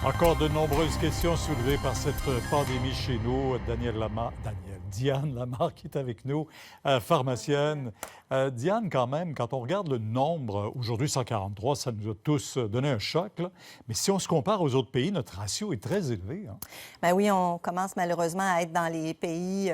Encore de nombreuses questions soulevées par cette pandémie chez nous. Diane Lamar qui est avec nous, pharmacienne. Diane, quand même, quand on regarde le nombre, aujourd'hui 143, ça nous a tous donné un choc, là. Mais si on se compare aux autres pays, notre ratio est très élevé, hein? Bien oui, on commence malheureusement à être dans les pays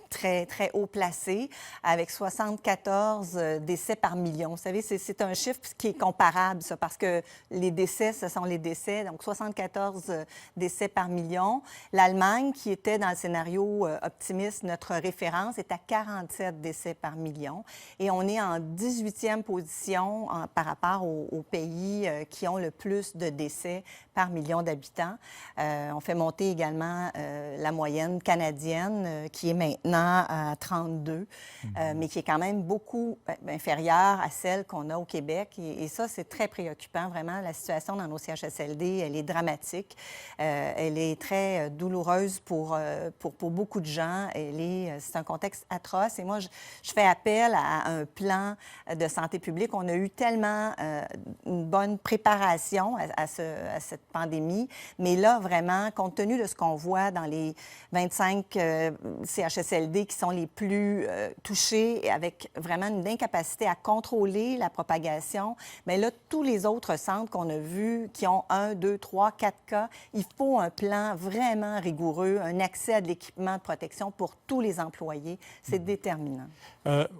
très, très haut placés, avec 74 décès par million. Vous savez, c'est un chiffre qui est comparable, ça, parce que les décès, ce sont les décès, donc 74 décès par million. L'Allemagne, qui était dans le scénario optimiste, notre référence, est à 47 décès par million. Et on est en 18e position par rapport aux pays qui ont le plus de décès par million d'habitants. On fait monter également la moyenne canadienne, qui est maintenant à 32, mais qui est quand même beaucoup inférieure à celle qu'on a au Québec. Et ça, c'est très préoccupant, vraiment. La situation dans nos CHSLD, elle est dramatique. Elle est très douloureuse pour beaucoup de gens. C'est un contexte atroce. Et moi, je fais appel à un plan de santé publique. On a eu tellement une bonne préparation à cette pandémie. Mais là, vraiment, compte tenu de ce qu'on voit dans les 25 CHSLD qui sont les plus touchés, avec vraiment une incapacité à contrôler la propagation, mais là, tous les autres centres qu'on a vus, qui ont 1, 2, 3, 4 cas, il faut un plan vraiment rigoureux, un accès à de l'équipement de protection pour tous les employés. C'est déterminant.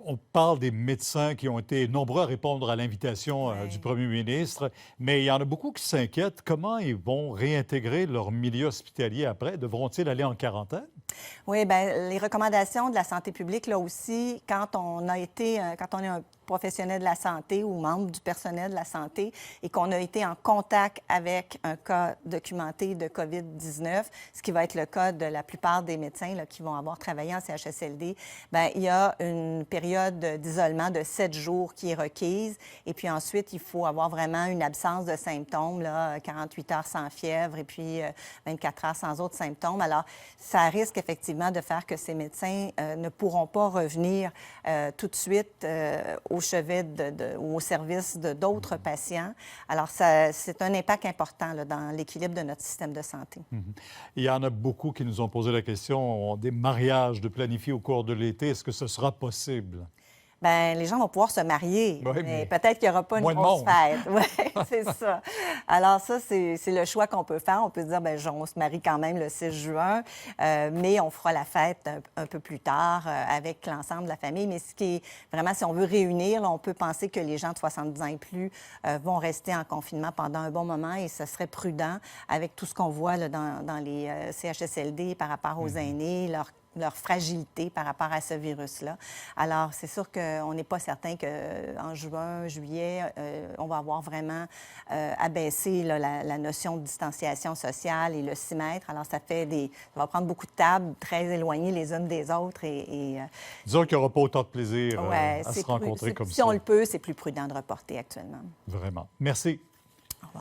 On parle des médecins qui ont été nombreux à répondre à l'invitation du premier ministre, mais il y en a beaucoup qui s'inquiètent. Comment ils vont réintégrer leur milieu hospitalier après? Devront-ils aller en quarantaine? Oui, bien, les recommandations de la santé publique, là aussi, quand on est un professionnel de la santé ou membre du personnel de la santé et qu'on a été en contact avec un cas documenté de COVID-19, ce qui va être le cas de la plupart des médecins là, qui vont avoir travaillé en CHSLD, bien, il y a une période d'isolement de 7 jours qui est requise. Et puis ensuite, il faut avoir vraiment une absence de symptômes, là, 48 heures sans fièvre et puis 24 heures sans autres symptômes. Alors, ça risque effectivement de faire que ces médecins ne pourront pas revenir tout de suite au chevet ou au service d'autres patients. Alors, c'est un impact important là, dans l'équilibre de notre système de santé. Il y en a beaucoup qui nous ont posé la question, des mariages de planifier au cours de l'été. Est-ce que ce sera possible? Bien, les gens vont pouvoir se marier, Oui, mais peut-être qu'il n'y aura pas une moins de grosse monde. fête. Oui, c'est ça. Alors ça, c'est le choix qu'on peut faire. On peut se dire, bien, on se marie quand même le 6 juin, mais on fera la fête un peu plus tard avec l'ensemble de la famille. Mais ce qui est vraiment, si on veut réunir, là, on peut penser que les gens de 70 ans et plus vont rester en confinement pendant un bon moment et ce serait prudent avec tout ce qu'on voit là, dans les CHSLD par rapport aux aînés, leur fragilité par rapport à ce virus-là. Alors, c'est sûr qu'on n'est pas certain qu'en juin, juillet, on va avoir vraiment abaissé là, la notion de distanciation sociale et le 6 mètres. Alors, ça va prendre beaucoup de tables très éloignées les unes des autres. Disons qu'il n'y aura pas autant de plaisir ouais, à se rencontrer comme ça. Si on le peut, c'est plus prudent de reporter actuellement. Vraiment. Merci.